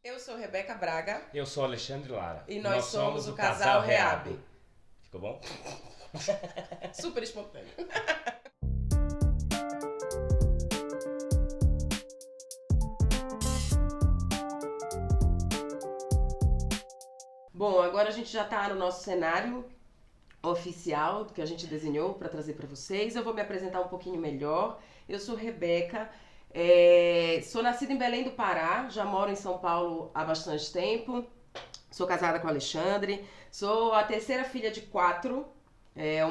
Eu sou Rebeca Braga Eu sou Alexandre Lara. e nós somos o Casal Reab. Ficou bom? Super espontâneo. Bom, agora a gente já está no nosso cenário oficial que a gente desenhou para trazer para vocês. Eu vou me apresentar um pouquinho melhor. Eu sou Rebeca, sou nascida em Belém do Pará, já moro em São Paulo há bastante tempo. Sou casada com o Alexandre, sou a terceira filha de 4,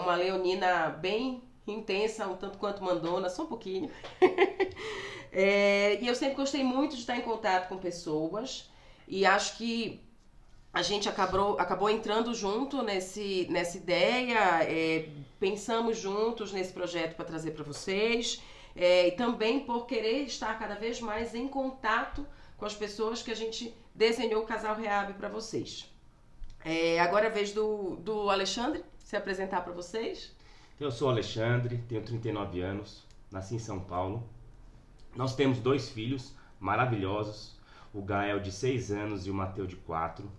uma leonina bem intensa, um tanto quanto mandona, só um pouquinho. E eu sempre gostei muito de estar em contato com pessoas e acho que a gente acabou entrando junto nessa ideia, pensamos juntos nesse projeto para trazer para vocês, e também por querer estar cada vez mais em contato com as pessoas que a gente desenhou o Casal Reab para vocês. Agora é a vez do Alexandre se apresentar para vocês. Eu sou Alexandre, tenho 39 anos, nasci em São Paulo. Nós temos 2 filhos maravilhosos, o Gael de 6 anos e o Mateu de 4.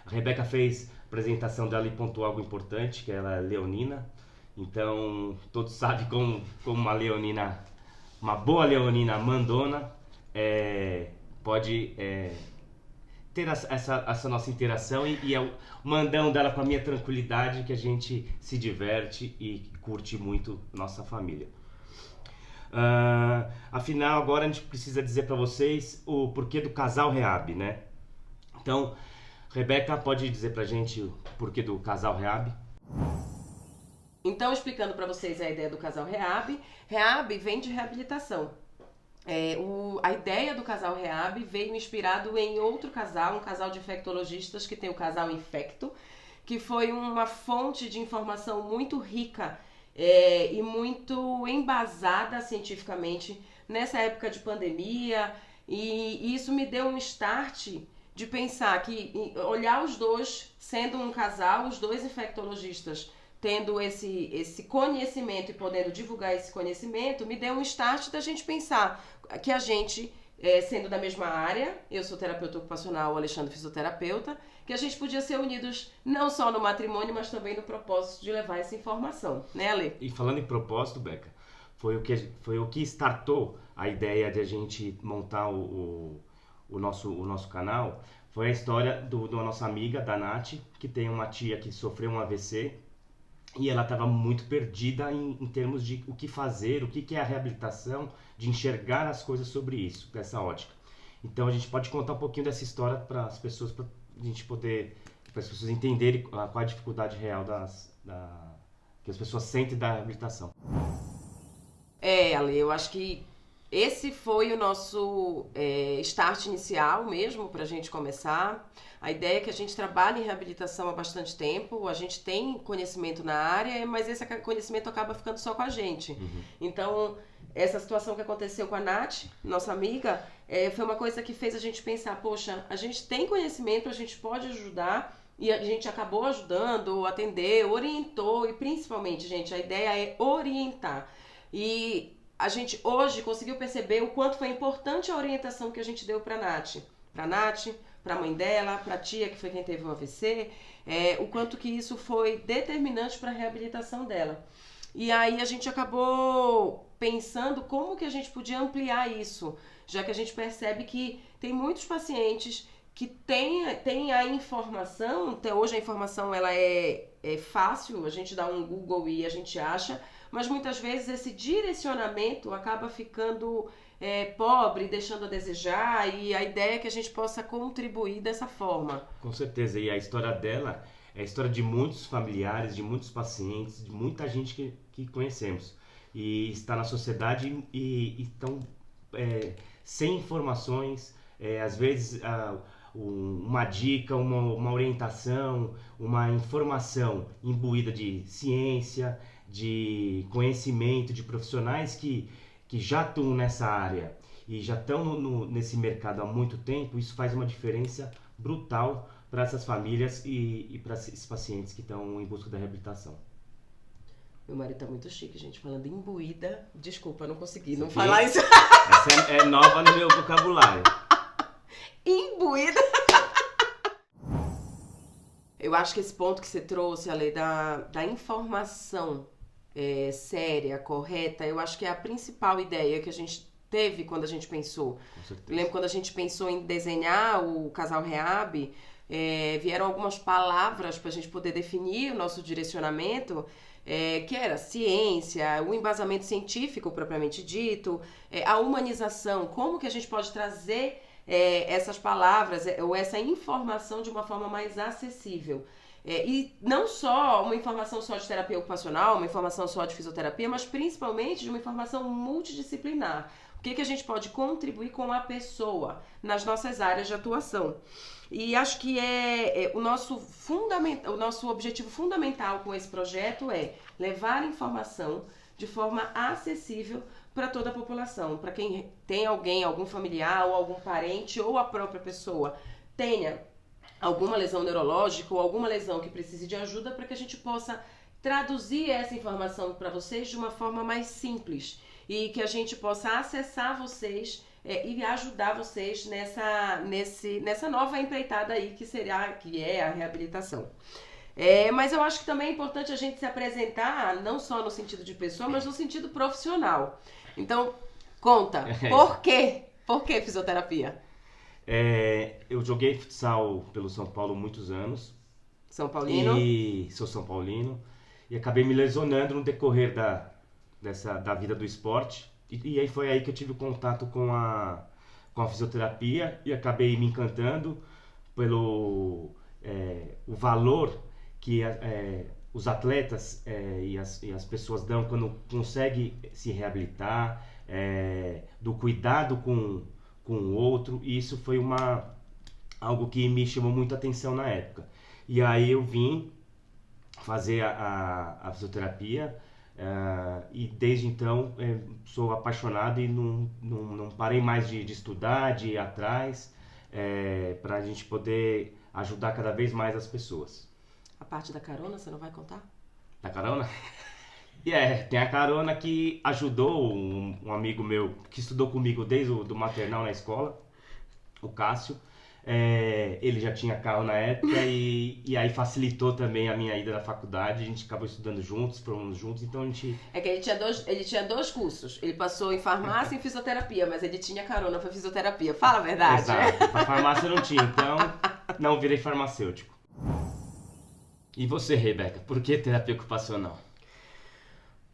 A Rebeca fez a apresentação dela e pontuou algo importante, que ela é leonina. Então, todos sabem como uma boa leonina mandona, pode ter essa nossa interação e é o mandão dela com a minha tranquilidade que a gente se diverte e curte muito nossa família. Afinal, agora a gente precisa dizer para vocês o porquê do Casal Reab, né? Então, Rebeca, pode dizer pra gente o porquê do Casal Reab? Então, explicando para vocês a ideia do Casal Reab, Reab vem de reabilitação. A ideia do Casal Reab veio inspirado em outro casal, um casal de infectologistas que tem o Casal Infecto, que foi uma fonte de informação muito rica e muito embasada cientificamente nessa época de pandemia, e isso me deu um start de pensar que olhar os dois sendo um casal, os dois infectologistas tendo esse conhecimento e podendo divulgar esse conhecimento, me deu um start da gente pensar que a gente, sendo da mesma área, eu sou terapeuta ocupacional, o Alexandre fisioterapeuta, que a gente podia ser unidos não só no matrimônio, mas também no propósito de levar essa informação, né, Ale? E falando em propósito, Beca, foi o que startou a ideia de a gente montar o nosso canal. Foi a história da nossa amiga, da Nath, que tem uma tia que sofreu um AVC e ela estava muito perdida em termos de o que fazer, o que é a reabilitação, de enxergar as coisas sobre isso, dessa ótica. Então a gente pode contar um pouquinho dessa história para as pessoas, para as pessoas entenderem qual a dificuldade real que as pessoas sentem da reabilitação. Ale, eu acho que esse foi o nosso start inicial mesmo para a gente começar. A ideia é que a gente trabalha em reabilitação há bastante tempo, a gente tem conhecimento na área, mas esse conhecimento acaba ficando só com a gente. Uhum. Então, essa situação que aconteceu com a Nath, nossa amiga, foi uma coisa que fez a gente pensar, poxa, a gente tem conhecimento, a gente pode ajudar, e a gente acabou ajudando, atendeu, orientou, e principalmente, gente, a ideia é orientar. E a gente hoje conseguiu perceber o quanto foi importante a orientação que a gente deu para a Nath. Para a Nath, para a mãe dela, para a tia que foi quem teve o AVC, o quanto que isso foi determinante para a reabilitação dela. E aí a gente acabou pensando como que a gente podia ampliar isso, já que a gente percebe que tem muitos pacientes que têm a informação, até hoje a informação ela é fácil, a gente dá um Google e a gente acha, mas muitas vezes esse direcionamento acaba ficando pobre, deixando a desejar, e a ideia é que a gente possa contribuir dessa forma. Com certeza, e a história dela é a história de muitos familiares, de muitos pacientes, de muita gente que conhecemos. E está na sociedade e estão sem informações, às vezes uma dica, uma orientação, uma informação imbuída de ciência, de conhecimento, de profissionais que já estão nessa área e já estão nesse mercado há muito tempo. Isso faz uma diferença brutal para essas famílias e para esses pacientes que estão em busca da reabilitação. Meu marido tá muito chique, gente, falando imbuída. Desculpa, não consegui não Aqui, falar isso. essa é nova no meu vocabulário. distribuída. Eu acho que esse ponto que você trouxe, Ale, da informação séria, correta, eu acho que é a principal ideia que a gente teve quando a gente pensou. Com certeza. Eu lembro quando a gente pensou em desenhar o Casal Reab, vieram algumas palavras para a gente poder definir o nosso direcionamento, que era ciência, o embasamento científico propriamente dito, a humanização, como que a gente pode trazer essas palavras ou essa informação de uma forma mais acessível. E não só uma informação só de terapia ocupacional, uma informação só de fisioterapia, mas principalmente de uma informação multidisciplinar. O que a gente pode contribuir com a pessoa nas nossas áreas de atuação. E acho que o nosso objetivo fundamental com esse projeto é levar informação de forma acessível para toda a população, para quem tem algum familiar ou algum parente ou a própria pessoa tenha alguma lesão neurológica ou alguma lesão que precise de ajuda, para que a gente possa traduzir essa informação para vocês de uma forma mais simples e que a gente possa acessar vocês e ajudar vocês nessa nova empreitada aí que é a reabilitação. Mas eu acho que também é importante a gente se apresentar, não só no sentido de pessoa, mas no sentido profissional. Então, conta, por quê? Por que fisioterapia? Eu joguei futsal pelo São Paulo muitos anos. São Paulino? E sou São Paulino. E acabei me lesionando no decorrer da vida do esporte. E aí foi aí que eu tive contato com a fisioterapia e acabei me encantando pelo o valor que os atletas e as pessoas dão quando conseguem se reabilitar, do cuidado com o outro, e isso foi algo que me chamou muita atenção na época. E aí eu vim fazer a fisioterapia, e desde então sou apaixonado e não parei mais de estudar, de ir atrás, para a gente poder ajudar cada vez mais as pessoas. A parte da carona, você não vai contar? Da carona? Tem a carona que ajudou um amigo meu que estudou comigo desde o maternal na escola, o Cássio. Ele já tinha carro na época e aí facilitou também a minha ida na faculdade. A gente acabou estudando juntos, formamos juntos, então a gente... É que ele tinha dois cursos. Ele passou em farmácia e em fisioterapia, mas ele tinha carona para fisioterapia. Fala a verdade. Exato, para farmácia eu não tinha, então não virei farmacêutico. E você, Rebeca, por que terapia ocupacional?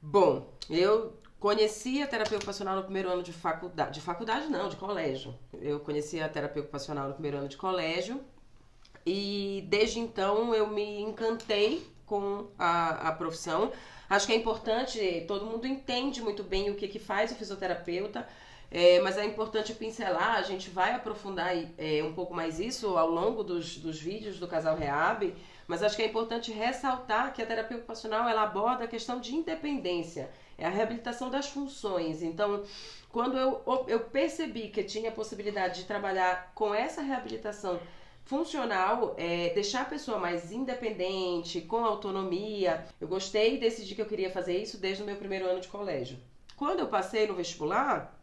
Bom, eu conheci a terapia ocupacional no primeiro ano de faculdade. De faculdade não, de colégio. Eu conheci a terapia ocupacional no primeiro ano de colégio. E desde então eu me encantei com a profissão. Acho que é importante, todo mundo entende muito bem o que faz o fisioterapeuta. Mas é importante pincelar, a gente vai aprofundar um pouco mais isso ao longo dos vídeos do Casal Reab, mas acho que é importante ressaltar que a terapia ocupacional ela aborda a questão de independência, é a reabilitação das funções. Então, quando eu percebi que tinha a possibilidade de trabalhar com essa reabilitação funcional, deixar a pessoa mais independente, com autonomia, eu gostei e decidi que eu queria fazer isso desde o meu primeiro ano de colégio. Quando eu passei no vestibular,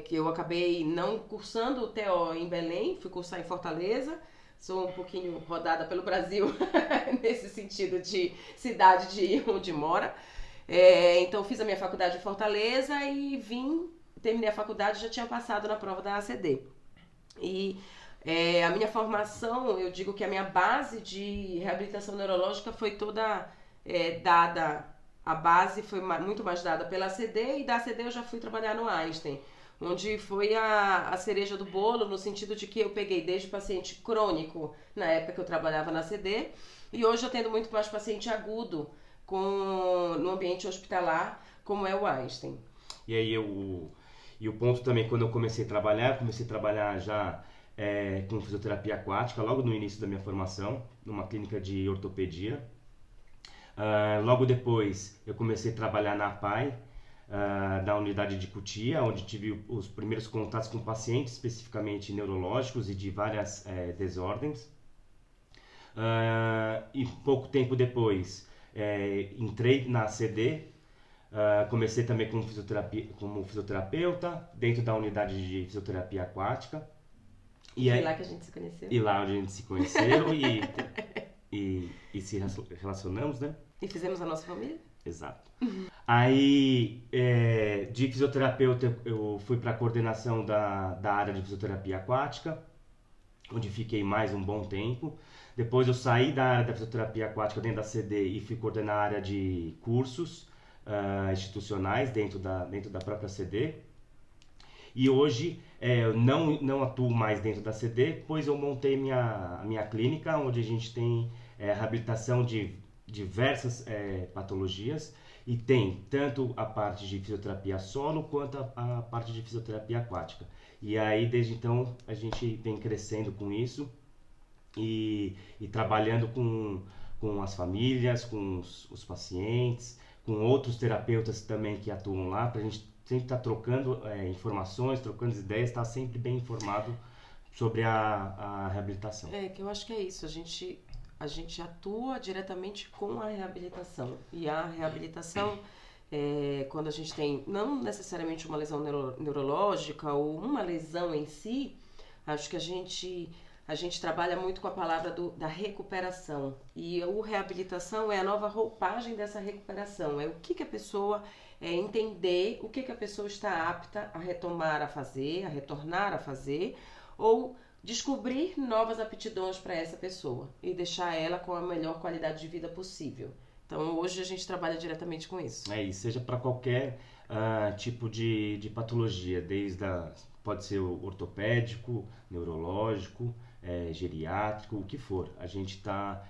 que eu acabei não cursando o TO em Belém, fui cursar em Fortaleza, sou um pouquinho rodada pelo Brasil nesse sentido de cidade de onde mora. Então fiz a minha faculdade em Fortaleza e terminei a faculdade, já tinha passado na prova da ACD. E a minha formação, eu digo que a minha base de reabilitação neurológica foi toda dada, a base foi muito mais dada pela ACD, e da ACD eu já fui trabalhar no Einstein, onde foi a cereja do bolo, no sentido de que eu peguei desde paciente crônico, na época que eu trabalhava na ACD, e hoje eu atendo muito mais paciente agudo no ambiente hospitalar, como é o Einstein. E aí o ponto também, quando eu comecei a trabalhar já com fisioterapia aquática, logo no início da minha formação, numa clínica de ortopedia. Logo depois eu comecei a trabalhar na APAI, da unidade de Cotia, onde tive os primeiros contatos com pacientes especificamente neurológicos e de várias desordens. E pouco tempo depois entrei na ACD, comecei também como fisioterapeuta dentro da unidade de fisioterapia aquática. E Foi aí, lá que a gente se conheceu. e lá onde a gente se conheceu e se relacionamos, né? E fizemos a nossa família. Exato. Aí, de fisioterapeuta, eu fui para a coordenação da área de fisioterapia aquática, onde fiquei mais um bom tempo. Depois eu saí da área da fisioterapia aquática dentro da CD e fui coordenar a área de cursos institucionais dentro da própria CD. E hoje eu não atuo mais dentro da CD, pois eu montei a minha clínica, onde a gente tem reabilitação de diversas patologias, e tem tanto a parte de fisioterapia solo quanto a parte de fisioterapia aquática. E aí desde então a gente vem crescendo com isso e trabalhando com as famílias, com os pacientes, com outros terapeutas também que atuam lá, para a gente sempre estar trocando informações, trocando ideias, estar sempre bem informado sobre a reabilitação. Que eu acho que é isso, a gente atua diretamente com a reabilitação. E a reabilitação, quando a gente tem, não necessariamente uma lesão neurológica ou uma lesão em si, acho que a gente trabalha muito com a palavra da recuperação. E a reabilitação é a nova roupagem dessa recuperação. É o que a pessoa entender, o que a pessoa está apta a retomar a fazer, a retornar a fazer, ou descobrir novas aptidões para essa pessoa e deixar ela com a melhor qualidade de vida possível. Então hoje a gente trabalha diretamente com isso. E seja para qualquer tipo de patologia, pode ser ortopédico, neurológico, geriátrico, o que for. A gente está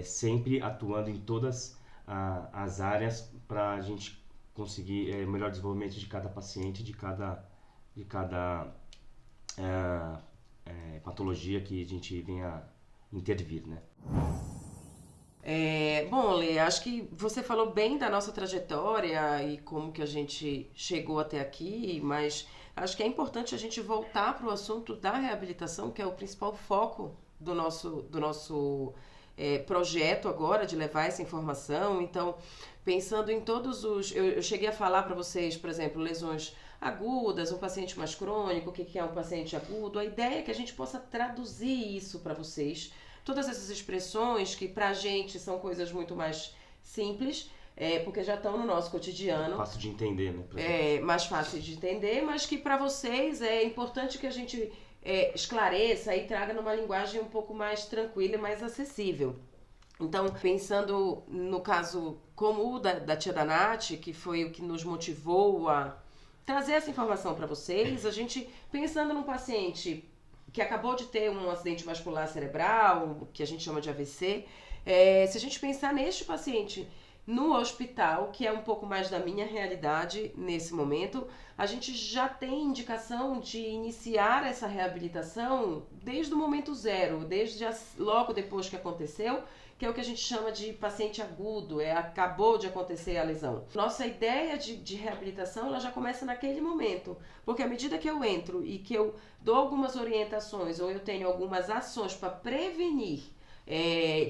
sempre atuando em todas as áreas para a gente conseguir o melhor desenvolvimento de cada paciente, de cada patologia que a gente venha intervir, né? Bom, Lê, acho que você falou bem da nossa trajetória e como que a gente chegou até aqui, mas acho que é importante a gente voltar para o assunto da reabilitação, que é o principal foco do nosso projeto agora, de levar essa informação. Então, pensando em todos os... Eu cheguei a falar para vocês, por exemplo, lesões agudas, um paciente mais crônico, o que é um paciente agudo. A ideia é que a gente possa traduzir isso para vocês. Todas essas expressões que pra gente são coisas muito mais simples, porque já estão no nosso cotidiano. Fácil de entender, né? Mais fácil de entender, mas que para vocês é importante que a gente esclareça e traga numa linguagem um pouco mais tranquila e mais acessível. Então, pensando no caso como o da tia da Nath, que foi o que nos motivou a trazer essa informação para vocês, a gente pensando num paciente que acabou de ter um acidente vascular cerebral, que a gente chama de AVC, se a gente pensar neste paciente no hospital, que é um pouco mais da minha realidade nesse momento, a gente já tem indicação de iniciar essa reabilitação desde o momento zero, desde logo depois que aconteceu, que é o que a gente chama de paciente agudo, acabou de acontecer a lesão. Nossa ideia de reabilitação ela já começa naquele momento, porque à medida que eu entro e que eu dou algumas orientações ou eu tenho algumas ações para prevenir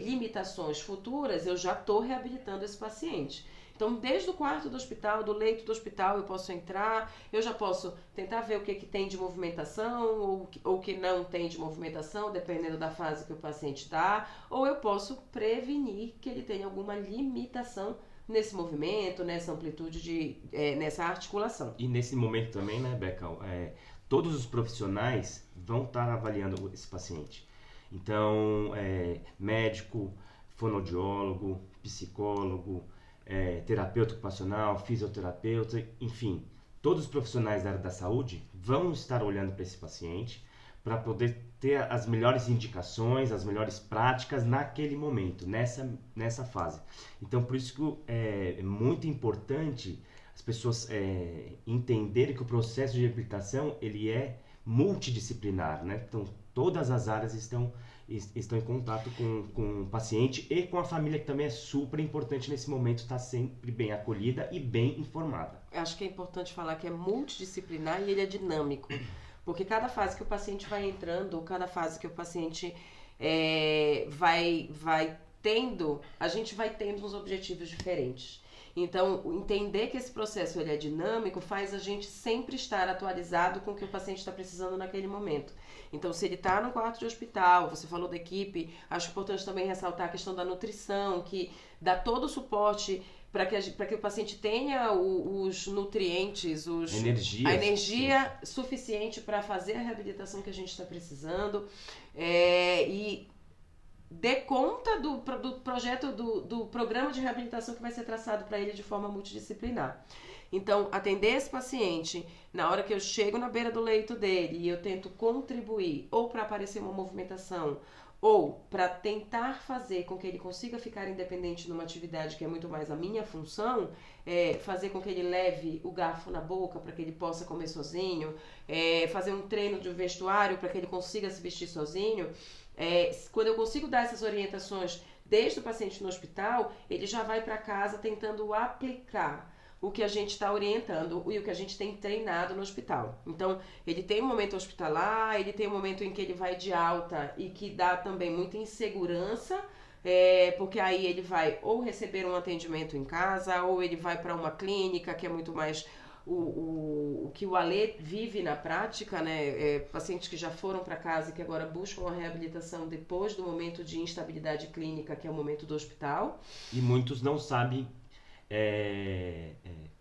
limitações futuras, eu já estou reabilitando esse paciente. Então, desde o quarto do hospital, do leito do hospital, eu posso entrar, eu já posso tentar ver o que tem de movimentação ou que não tem de movimentação, dependendo da fase que o paciente está, ou eu posso prevenir que ele tenha alguma limitação nesse movimento, nessa amplitude, nessa articulação. E nesse momento também, né, Beca, todos os profissionais vão estar avaliando esse paciente. Então, médico, fonoaudiólogo, psicólogo, terapeuta ocupacional, fisioterapeuta, enfim, todos os profissionais da área da saúde vão estar olhando para esse paciente para poder ter as melhores indicações, as melhores práticas naquele momento, nessa fase. Então, por isso que é muito importante as pessoas entenderem que o processo de reabilitação ele é multidisciplinar, né? Então, todas as áreas estão em contato com o paciente e com a família, que também é super importante nesse momento, estar sempre bem acolhida e bem informada. Acho que é importante falar que é multidisciplinar e ele é dinâmico, porque cada fase que o paciente vai entrando, ou cada fase que o paciente vai tendo, a gente vai tendo uns objetivos diferentes. Então, entender que esse processo ele é dinâmico faz a gente sempre estar atualizado com o que o paciente está precisando naquele momento. Então, se ele está no quarto de hospital, você falou da equipe, acho importante também ressaltar a questão da nutrição, que dá todo o suporte para que o paciente tenha os nutrientes, a energia suficiente para fazer a reabilitação que a gente está precisando, e dê conta do projeto, do programa de reabilitação que vai ser traçado para ele de forma multidisciplinar. Então, atender esse paciente na hora que eu chego na beira do leito dele e eu tento contribuir ou para aparecer uma movimentação ou para tentar fazer com que ele consiga ficar independente numa atividade que é muito mais a minha função, fazer com que ele leve o garfo na boca para que ele possa comer sozinho, fazer um treino de vestuário para que ele consiga se vestir sozinho. Quando eu consigo dar essas orientações desde o paciente no hospital, ele já vai para casa tentando aplicar o que a gente está orientando e o que a gente tem treinado no hospital. Então, ele tem um momento hospitalar, ele tem um momento em que ele vai de alta e que dá também muita insegurança, porque aí ele vai ou receber um atendimento em casa, ou ele vai para uma clínica, que é muito mais o que o Alê vive na prática, né? Pacientes que já foram para casa e que agora buscam a reabilitação depois do momento de instabilidade clínica, que é o momento do hospital. E muitos não sabem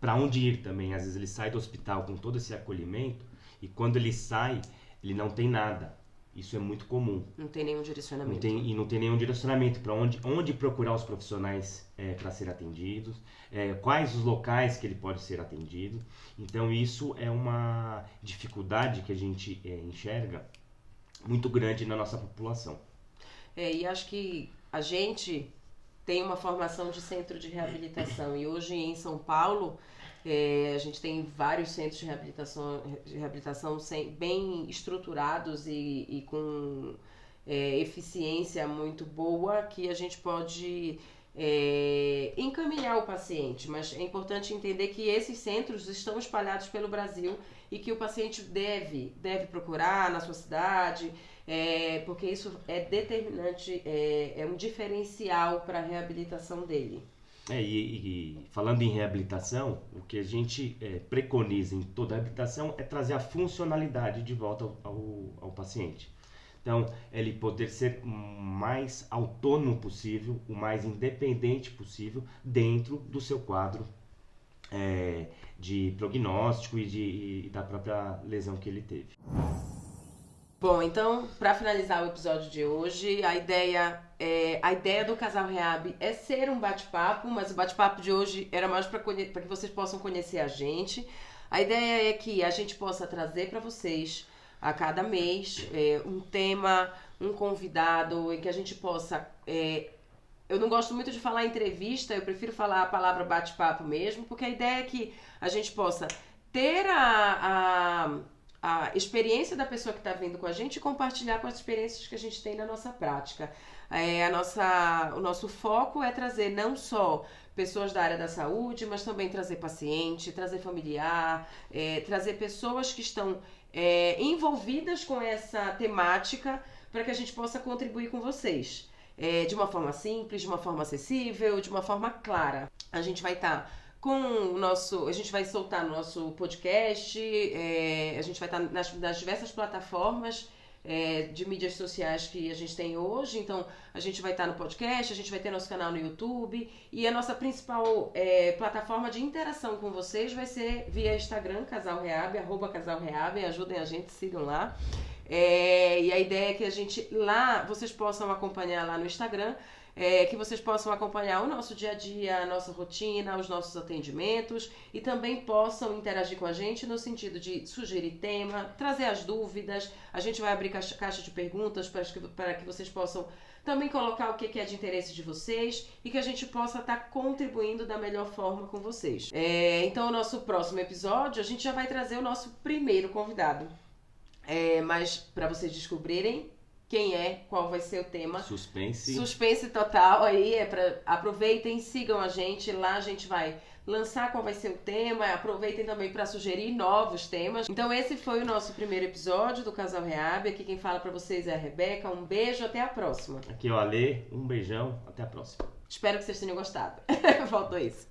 para onde ir também. Às vezes ele sai do hospital com todo esse acolhimento e quando ele sai, ele não tem nada. Isso é muito comum. Não tem nenhum direcionamento. Não tem nenhum direcionamento para onde procurar os profissionais para ser atendidos, quais os locais que ele pode ser atendido. Então isso é uma dificuldade que a gente enxerga muito grande na nossa população. E acho que a gente tem uma formação de centro de reabilitação e hoje em São Paulo a gente tem vários centros de reabilitação bem estruturados e com eficiência muito boa, que a gente pode encaminhar o paciente, mas é importante entender que esses centros estão espalhados pelo Brasil e que o paciente deve procurar na sua cidade, porque isso é determinante, é um diferencial para a reabilitação dele. E falando em reabilitação, o que a gente preconiza em toda a reabilitação é trazer a funcionalidade de volta ao paciente. Então, ele poder ser o mais autônomo possível, o mais independente possível dentro do seu quadro de prognóstico e da própria lesão que ele teve. Bom, então, para finalizar o episódio de hoje, a ideia do Casal Rehab é ser um bate-papo, mas o bate-papo de hoje era mais para que vocês possam conhecer a gente. A ideia é que a gente possa trazer para vocês, a cada mês, um tema, um convidado, em que a gente possa... eu não gosto muito de falar entrevista, eu prefiro falar a palavra bate-papo mesmo, porque a ideia é que a gente possa ter a experiência da pessoa que está vindo com a gente e compartilhar com as experiências que a gente tem na nossa prática. O nosso foco é trazer não só pessoas da área da saúde, mas também trazer paciente, trazer familiar, trazer pessoas que estão envolvidas com essa temática para que a gente possa contribuir com vocês. De uma forma simples, de uma forma acessível, de uma forma clara. A gente vai estar a gente vai soltar no nosso podcast, a gente vai estar nas diversas plataformas de mídias sociais que a gente tem hoje. Então a gente vai estar no podcast, a gente vai ter nosso canal no YouTube e a nossa principal plataforma de interação com vocês vai ser via Instagram, Casal Rehab, @casalrehab, ajudem a gente, sigam lá. E a ideia é que vocês possam acompanhar lá no Instagram, que vocês possam acompanhar o nosso dia a dia, a nossa rotina, os nossos atendimentos e também possam interagir com a gente no sentido de sugerir tema, trazer as dúvidas. A gente vai abrir caixa de perguntas para que vocês possam também colocar o que é de interesse de vocês e que a gente possa estar contribuindo da melhor forma com vocês. Então, o nosso próximo episódio, a gente já vai trazer o nosso primeiro convidado. Mas para vocês descobrirem quem qual vai ser o tema. Suspense total aí, aproveitem, sigam a gente, lá a gente vai lançar qual vai ser o tema, aproveitem também para sugerir novos temas. Então esse foi o nosso primeiro episódio do Casal Rehab, aqui quem fala para vocês é a Rebeca, um beijo, até a próxima. Aqui é o Alê, um beijão, até a próxima. Espero que vocês tenham gostado. Faltou isso.